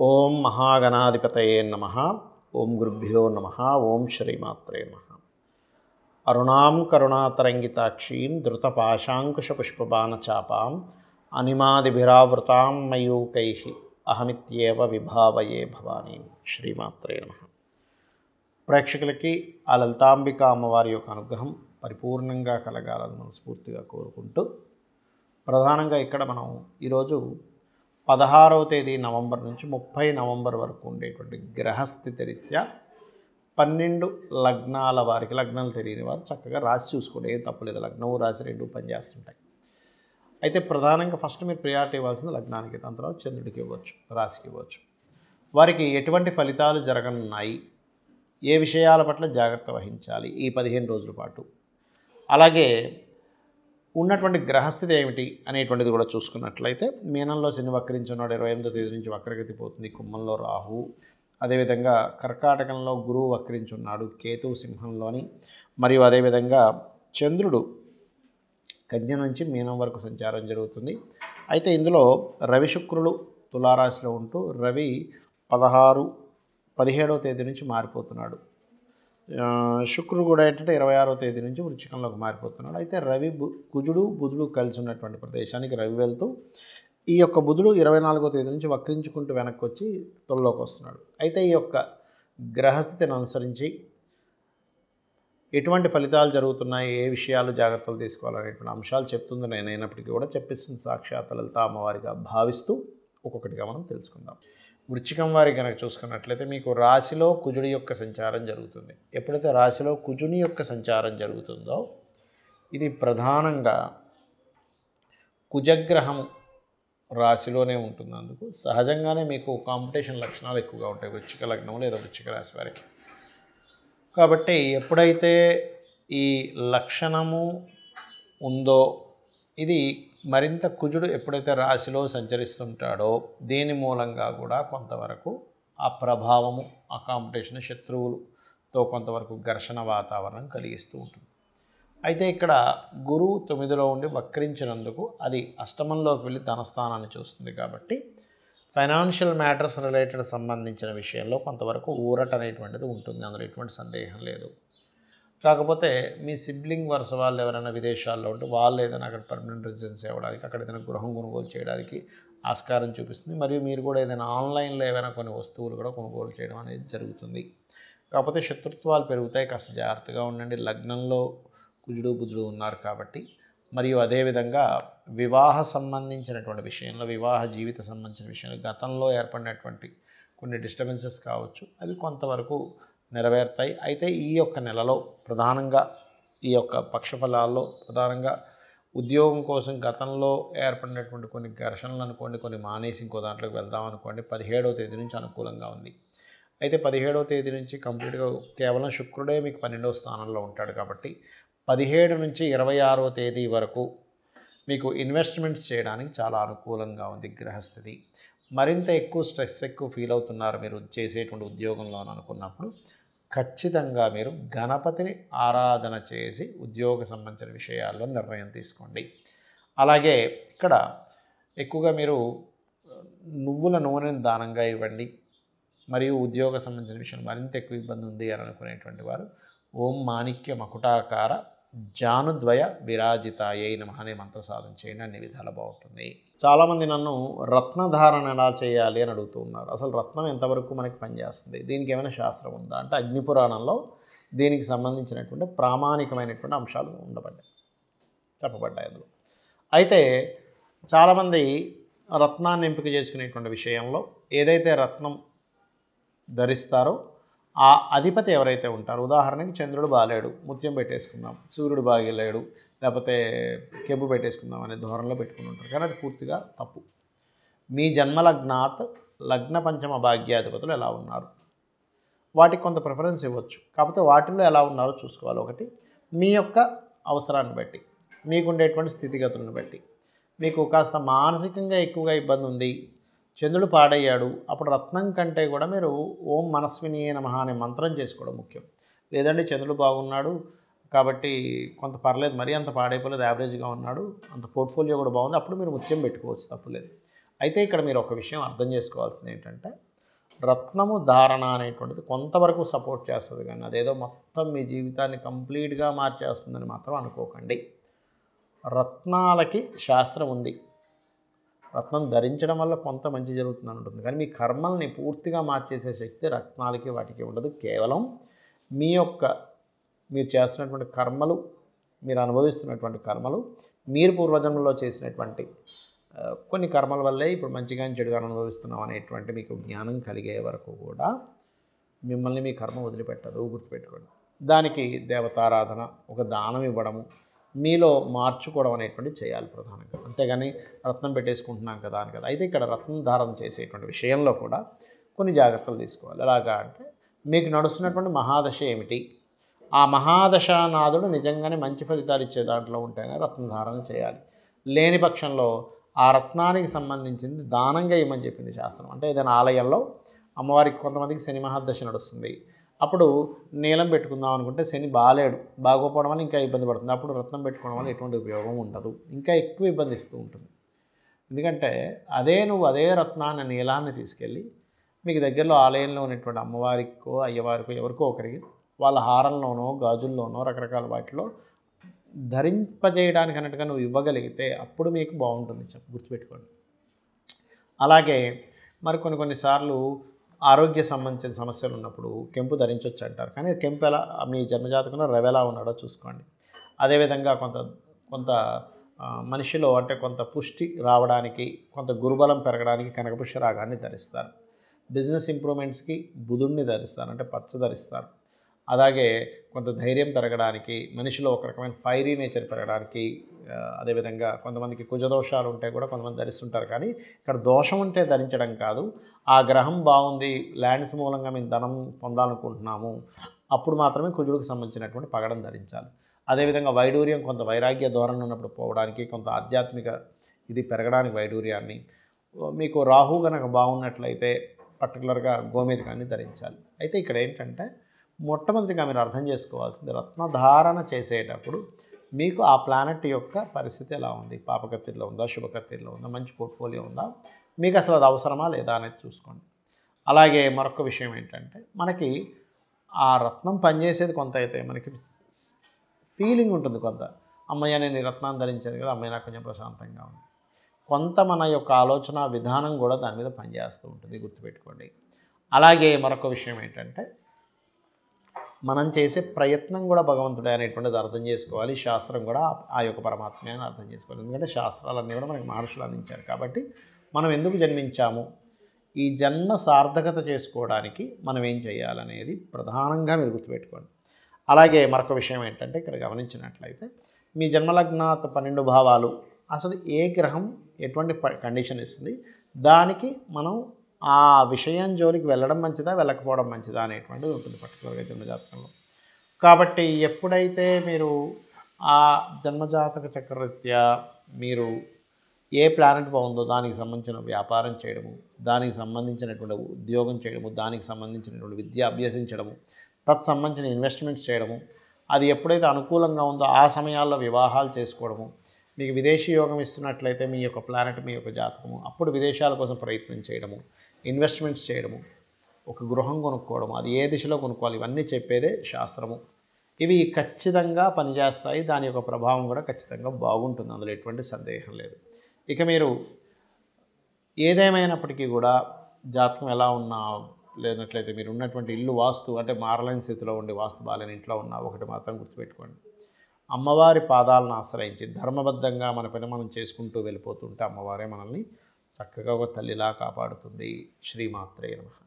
ఓం మహాగణాధిపతయే నమః. ఓం గురుభ్యో నమః. ఓం శ్రీమాత్రే నమః. అరుణాం కరుణాతరంగితాక్షీం ధృతపాశాంకుశపుష్పబాణచాపాం అనిమాదిభిరావృతాం మయూకైః అహమిత్యేవ విభావయే భవానీం. శ్రీమాత్రే నమః. ప్రేక్షకులకి ఆ లలితాంబిక అమ్మవారి యొక్క అనుగ్రహం పరిపూర్ణంగా కలగాలని మనస్ఫూర్తిగా కోరుకుంటూ, ప్రధానంగా ఇక్కడ మనం ఈరోజు 16వ తేదీ నవంబర్ నుంచి 30 నవంబర్ వరకు ఉండేటువంటి గ్రహస్థితి రీత్యా 12 లగ్నాల వారికి, లగ్నాలు తెలియని వారు చక్కగా రాసి చూసుకోండి, ఏం తప్పలేదు. లగ్నము రాశి రెండు పనిచేస్తుంటాయి. అయితే ప్రధానంగా ఫస్ట్ మీరు ప్రియారిటీ ఇవ్వాల్సింది లగ్నానికి, దాని తర్వాత చంద్రుడికి ఇవ్వచ్చు, రాశికి ఇవ్వచ్చు. వారికి ఎటువంటి ఫలితాలు జరగనున్నాయి, ఏ విషయాల పట్ల జాగ్రత్త వహించాలి ఈ 15 రోజుల పాటు, అలాగే ఉన్నటువంటి గ్రహస్థితి ఏమిటి అనేటువంటిది కూడా చూసుకున్నట్లయితే, మీనంలో శని వక్రించున్నాడు, 28వ తేదీ నుంచి వక్రగతి పోతుంది. కుంభంలో రాహు, అదేవిధంగా కర్కాటకంలో గురువు వక్రించున్నాడు, కేతువు సింహంలోని, మరియు అదేవిధంగా చంద్రుడు కన్య నుంచి మీనం వరకు సంచారం జరుగుతుంది. అయితే ఇందులో రవి శుక్రులు తులారాశిలో ఉంటూ, రవి 17వ తేదీ నుంచి మారిపోతున్నాడు. శుక్రుడు కూడా ఏంటంటే 26వ తేదీ నుంచి వృశ్చికంలోకి మారిపోతున్నాడు. అయితే రవి కుజుడు బుధుడు కలిసి ఉన్నటువంటి ప్రదేశానికి రవి వెళ్తూ, ఈ యొక్క బుధుడు 24వ తేదీ నుంచి వక్రించుకుంటూ వెనక్కి వచ్చి తొలలోకి వస్తున్నాడు. అయితే ఈ యొక్క గ్రహస్థితిని అనుసరించి ఎటువంటి ఫలితాలు జరుగుతున్నాయి, ఏ విషయాలు జాగ్రత్తలు తీసుకోవాలనేటువంటి అంశాలు చెప్తుంది నేనైనప్పటికీ కూడా చెప్పిస్తుంది సాక్షాత్ లలితా అమ్మవారిగా భావిస్తూ ఒక్కొక్కటిగా మనం తెలుసుకుందాం. వృశ్చికం వారికి కనుక చూసుకున్నట్లయితే, మీకు రాశిలో కుజుడి యొక్క సంచారం జరుగుతుంది. ఎప్పుడైతే రాశిలో కుజుని యొక్క సంచారం జరుగుతుందో, ఇది ప్రధానంగా కుజగ్రహం రాశిలోనే ఉంటున్నందుకు సహజంగానే మీకు కాంపిటీషన్ లక్షణాలు ఎక్కువగా ఉంటాయి వృశ్చిక లగ్నం లేదా వృశ్చిక రాశి వారికి. కాబట్టి ఎప్పుడైతే ఈ లక్షణము ఉందో, ఇది మరింత కుజుడు ఎప్పుడైతే రాశిలో సంచరిస్తుంటాడో, దీని మూలంగా కూడా కొంతవరకు ఆ ప్రభావము, ఆ కాంపిటీషన్, శత్రువులతో కొంతవరకు ఘర్షణ వాతావరణం కలిగిస్తూ ఉంటుంది. అయితే ఇక్కడ గురువు 9లో ఉండి వక్రించినందుకు అది అష్టమంలోకి వెళ్ళి ధనస్థానాన్ని చూస్తుంది. కాబట్టి ఫైనాన్షియల్ మ్యాటర్స్ రిలేటెడ్ సంబంధించిన విషయంలో కొంతవరకు ఊరట అనేటువంటిది ఉంటుంది, అందులో ఎటువంటి సందేహం లేదు. కాకపోతే మీ సిబ్లింగ్ వరుస వాళ్ళు ఎవరైనా విదేశాల్లో ఉంటే, వాళ్ళు ఏదైనా అక్కడ పర్మనెంట్ రెసిడెన్సీ అవ్వడానికి, అక్కడ ఏదైనా గృహం కొనుగోలు చేయడానికి ఆస్కారం చూపిస్తుంది. మరియు మీరు కూడా ఏదైనా ఆన్లైన్లో ఏమైనా కొన్ని వస్తువులు కూడా కొనుగోలు చేయడం అనేది జరుగుతుంది. కాకపోతే శత్రుత్వాలు పెరుగుతాయి, కాస్త జాగ్రత్తగా ఉండండి. లగ్నంలో కుజుడు బుధుడు ఉన్నారు కాబట్టి. మరియు అదేవిధంగా వివాహ సంబంధించినటువంటి విషయంలో, వివాహ జీవిత సంబంధించిన విషయంలో గతంలో ఏర్పడినటువంటి కొన్ని డిస్టర్బెన్సెస్ కావచ్చు, అవి కొంతవరకు నెరవేరుతాయి. అయితే ఈ యొక్క నెలలో ప్రధానంగా ఈ యొక్క పక్షఫలాల్లో ప్రధానంగా ఉద్యోగం కోసం గతంలో ఏర్పడినటువంటి కొన్ని ఘర్షణలు అనుకోండి, కొన్ని మానేసి ఇంకో దాంట్లోకి వెళ్దాం అనుకోండి, 17వ తేదీ నుంచి అనుకూలంగా ఉంది. అయితే 17వ తేదీ నుంచి కంప్లీట్గా కేవలం శుక్రుడే మీకు 12వ స్థానంలో ఉంటాడు. కాబట్టి 17 నుంచి 26వ తేదీ వరకు మీకు ఇన్వెస్ట్మెంట్స్ చేయడానికి చాలా అనుకూలంగా ఉంది గ్రహస్థితి. మరింత ఎక్కువ స్ట్రెస్ ఎక్కువ ఫీల్ అవుతున్నారు మీరు చేసేటువంటి ఉద్యోగంలో అనుకున్నప్పుడు, ఖచ్చితంగా మీరు గణపతిని ఆరాధన చేసి ఉద్యోగ సంబంధించిన విషయాల్లో నిర్ణయం తీసుకోండి. అలాగే ఇక్కడ ఎక్కువగా మీరు నువ్వుల నూనెను దానంగా ఇవ్వండి. మరియు ఉద్యోగ సంబంధించిన విషయం మరింత ఎక్కువ ఇబ్బంది ఉంది అని అనుకునేటువంటి వారు ఓం మాణిక్య మకుటాకార జానుద్వయ విరాజితాయై నమః అనే మంత్ర సాధన చేయండి, అన్ని విధాలు బాగుంటుంది. చాలామంది నన్ను రత్నధారణ ఎలా చేయాలి అని అడుగుతూ ఉన్నారు. అసలు రత్నం ఎంతవరకు మనకి పనిచేస్తుంది, దీనికి ఏమైనా శాస్త్రం ఉందా అంటే, అగ్నిపురాణంలో దీనికి సంబంధించినటువంటి ప్రామాణికమైనటువంటి అంశాలు చెప్పబడ్డాయి అందులో. అయితే చాలామంది రత్నాన్ని ఎంపిక చేసుకునేటువంటి విషయంలో ఏదైతే రత్నం ధరిస్తారో ఆ అధిపతి ఎవరైతే ఉంటారో, ఉదాహరణకి చంద్రుడు బాలేడు, ముత్యం పెట్టేసుకుందాం, సూర్యుడు బాగలేడు, లేకపోతే కెబ్బు పెట్టేసుకుందాం అనే ధోరణిలో పెట్టుకుని ఉంటారు. కానీ అది పూర్తిగా తప్పు. మీ జన్మలగ్నాత్ లగ్న పంచమ భాగ్యాధిపతులు ఎలా ఉన్నారు, వాటికి కొంత ప్రిఫరెన్స్ ఇవ్వచ్చు. కాకపోతే వాటిల్లో ఎలా ఉన్నారో చూసుకోవాలి. ఒకటి, మీ యొక్క అవసరాన్ని బట్టి, మీకుండేటువంటి స్థితిగతులను బట్టి. మీకు కాస్త మానసికంగా ఎక్కువగా ఇబ్బంది ఉంది, చంద్రుడు పాడయ్యాడు, అప్పుడు రత్నం కంటే కూడా మీరు ఓం మనస్వినియే నమః అనే మంత్రం చేసుకోవడం ముఖ్యం. లేదంటే చంద్రుడు బాగున్నాడు కాబట్టి కొంత పర్లేదు, మరీ అంత పాడైపోలేదు, యావరేజ్గా ఉన్నాడు, అంత పోర్ట్ఫోలియో కూడా బాగుంది, అప్పుడు మీరు ముత్యం పెట్టుకోవచ్చు, తప్పులేదు. అయితే ఇక్కడ మీరు ఒక విషయం అర్థం చేసుకోవాల్సింది ఏంటంటే, రత్నము ధారణ అనేటువంటిది కొంతవరకు సపోర్ట్ చేస్తుంది, కానీ అదేదో మొత్తం మీ జీవితాన్ని కంప్లీట్గా మార్చేస్తుందని మాత్రం అనుకోకండి. రత్నాలకి శాస్త్రం ఉంది. రత్నం ధరించడం వల్ల కొంత మంచి జరుగుతుందని ఉంటుంది, కానీ మీ కర్మల్ని పూర్తిగా మార్చేసే శక్తి రత్నాలకి వాటికి ఉండదు. కేవలం మీరు చేస్తున్నటువంటి కర్మలు, మీరు అనుభవిస్తున్నటువంటి కర్మలు, మీరు పూర్వజన్మలో చేసినటువంటి కొన్ని కర్మల వల్లే ఇప్పుడు మంచిగా చెడుగా అనుభవిస్తున్నాం అనేటువంటి మీకు జ్ఞానం కలిగే వరకు కూడా మిమ్మల్ని మీ కర్మ వదిలిపెట్టదు, గుర్తుపెట్టుకోండి. దానికి దేవతారాధన, ఒక దానం ఇవ్వడము, మీలో మార్చుకోవడం అనేటువంటి చేయాలి ప్రధానంగా. అంతేగాని రత్నం పెట్టేసుకుంటున్నాం కదా అని కదా. అయితే ఇక్కడ రత్నం ధారణ చేసేటువంటి విషయంలో కూడా కొన్ని జాగ్రత్తలు తీసుకోవాలి. ఎలాగా అంటే, మీకు నడుస్తున్నటువంటి మహాదశ ఏమిటి, ఆ మహాదశానాథుడు నిజంగానే మంచి ఫలితాలు ఇచ్చే దాంట్లో ఉంటేనే రత్నధారణ చేయాలి. లేని పక్షంలో ఆ రత్నానికి సంబంధించింది దానంగా ఇవ్వమని చెప్పింది శాస్త్రం. అంటే ఏదైనా ఆలయంలో అమ్మవారికి కొంతమందికి శని మహాదశ నడుస్తుంది, అప్పుడు నీలం పెట్టుకుందాం అనుకుంటే శని బాగోపోవడం వల్ల ఇంకా ఇబ్బంది పడుతుంది. అప్పుడు రత్నం పెట్టుకోవడం వల్ల ఎటువంటి ఉపయోగం ఉండదు, ఇంకా ఎక్కువ ఇబ్బంది ఇస్తూ ఉంటుంది. ఎందుకంటే నువ్వు అదే రత్నాన్ని, నీలాన్ని తీసుకెళ్ళి మీకు దగ్గరలో ఆలయంలో ఉన్నటువంటి అమ్మవారికో అయ్యవారికో ఎవరికో ఒకరికి వాళ్ళ హారంలోనో గాజుల్లోనో రకరకాల వాటిలో ధరింపజేయడానికి అన్నట్టుగా నువ్వు ఇవ్వగలిగితే అప్పుడు మీకు బాగుంటుంది, గుర్తుపెట్టుకోండి. అలాగే కొన్నిసార్లు ఆరోగ్య సంబంధించిన సమస్యలు ఉన్నప్పుడు కెంపు ధరించవచ్చు అంటారు, కానీ కెంపు ఎలా మీ జన్మజాతకంలో రవెలా ఉన్నాడో చూసుకోండి. అదేవిధంగా కొంత మనిషిలో అంటే కొంత పుష్టి రావడానికి, కొంత గురుబలం పెరగడానికి కనకపుష్య రాగాన్ని ధరిస్తారు. బిజినెస్ ఇంప్రూవ్మెంట్స్కి బుధుడిని ధరిస్తారు, అంటే పచ్చ ధరిస్తారు. అలాగే కొంత ధైర్యం పెరగడానికి, మనిషిలో ఒక రకమైన ఫైరీ నేచర్ పెరగడానికి, అదేవిధంగా కొంతమందికి కుజదోషాలు ఉంటే కూడా కొంతమంది ధరిస్తుంటారు. కానీ ఇక్కడ దోషం ఉంటే ధరించడం కాదు, ఆ గ్రహం బాగుంది, ల్యాండ్స్ మూలంగా మేము ధనం పొందాలనుకుంటున్నాము, అప్పుడు మాత్రమే కుజుడికి సంబంధించినటువంటి పగడం ధరించాలి. అదేవిధంగా వైడూర్యం, కొంత వైరాగ్య ధోరణి ఉన్నప్పుడు పోవడానికి, కొంత ఆధ్యాత్మిక ఇది పెరగడానికి వైడూర్యాన్ని, మీకు రాహు కనుక బాగున్నట్లయితే పర్టికులర్గా గోమేధికాన్ని ధరించాలి. అయితే ఇక్కడ ఏంటంటే, మొట్టమొదటిగా మీరు అర్థం చేసుకోవాల్సింది, రత్నధారణ చేసేటప్పుడు మీకు ఆ ప్లానెట్ యొక్క పరిస్థితి ఎలా ఉంది, పాపకత్తిలో ఉందా, శుభకత్తిలో ఉందా, మంచి పోర్ట్ఫోలియో ఉందా, మీకు అసలు అది అవసరమా లేదా అనేది చూసుకోండి. అలాగే మరొక విషయం ఏంటంటే, మనకి ఆ రత్నం పనిచేసేది కొంత అయితే మనకి ఫీలింగ్ ఉంటుంది, కొంత అమ్మయ్య నేను ఈ రత్నాన్ని ధరించాను కదా, అమ్మయ్య నాకు కొంచెం ప్రశాంతంగా ఉంది, కొంత మన యొక్క ఆలోచన విధానం కూడా దాని మీద పనిచేస్తూ ఉంటుంది, గుర్తుపెట్టుకోండి. అలాగే మరొక విషయం ఏంటంటే, మనం చేసే ప్రయత్నం కూడా భగవంతుడే అనేటువంటిది అర్థం చేసుకోవాలి. శాస్త్రం కూడా ఆ యొక్క పరమాత్మే అని అర్థం చేసుకోవాలి. ఎందుకంటే శాస్త్రాలన్నీ కూడా మనకి మహర్షులు అందించారు. కాబట్టి మనం ఎందుకు జన్మించాము, ఈ జన్మ సార్థకత చేసుకోవడానికి మనం ఏం చేయాలనేది ప్రధానంగా మీరు గుర్తుపెట్టుకోండి. అలాగే మరొక విషయం ఏంటంటే, ఇక్కడ గమనించినట్లయితే మీ జన్మలగ్నాత 12 భావాలు అసలు ఏ గ్రహం ఎటువంటి కండిషన్ ఇస్తుంది, దానికి మనం ఆ విషయం జోలికి వెళ్ళడం మంచిదా వెళ్ళకపోవడం మంచిదా అనేటువంటిది ఉంటుంది పర్టికులర్గా జన్మజాతకంలో. కాబట్టి ఎప్పుడైతే మీరు ఆ జన్మజాతక చక్రరీత్యా మీరు ఏ ప్లానెట్ బాగుందో దానికి సంబంధించిన వ్యాపారం చేయడము, దానికి సంబంధించినటువంటి ఉద్యోగం చేయడము, దానికి సంబంధించినటువంటి విద్య అభ్యసించడము, తత్సంబంధించిన ఇన్వెస్ట్మెంట్స్ చేయడము, అది ఎప్పుడైతే అనుకూలంగా ఉందో ఆ సమయాల్లో వివాహాలు చేసుకోవడము, మీకు విదేశీ యోగం ఇస్తున్నట్లయితే మీ యొక్క ప్లానెట్, మీ యొక్క జాతకము, అప్పుడు విదేశాల కోసం ప్రయత్నం చేయడము, ఇన్వెస్ట్మెంట్స్ చేయడము, ఒక గృహం కొనుక్కోవడము, అది ఏ దిశలో కొనుక్కోవాలి, ఇవన్నీ చెప్పేదే శాస్త్రము. ఇవి ఖచ్చితంగా పనిచేస్తాయి, దాని యొక్క ప్రభావం కూడా ఖచ్చితంగా బాగుంటుంది, అందులో ఎటువంటి సందేహం లేదు. ఇక మీరు ఏదేమైనప్పటికీ కూడా జాతకం ఎలా ఉన్నా లేనట్లయితే మీరు ఉన్నటువంటి ఇల్లు వాస్తు అంటే మారలేని స్థితిలో ఉండి వాస్తు బాలేని ఇంట్లో ఉన్న ఒకటి మాత్రం గుర్తుపెట్టుకోండి, అమ్మవారి పాదాలను ఆశ్రయించి ధర్మబద్ధంగా మన పని మనం చేసుకుంటూ వెళ్ళిపోతుంటే అమ్మవారే మనల్ని చక్కగా ఒక తల్లిలా కాపాడుతుంది. శ్రీమాత్రే నమః.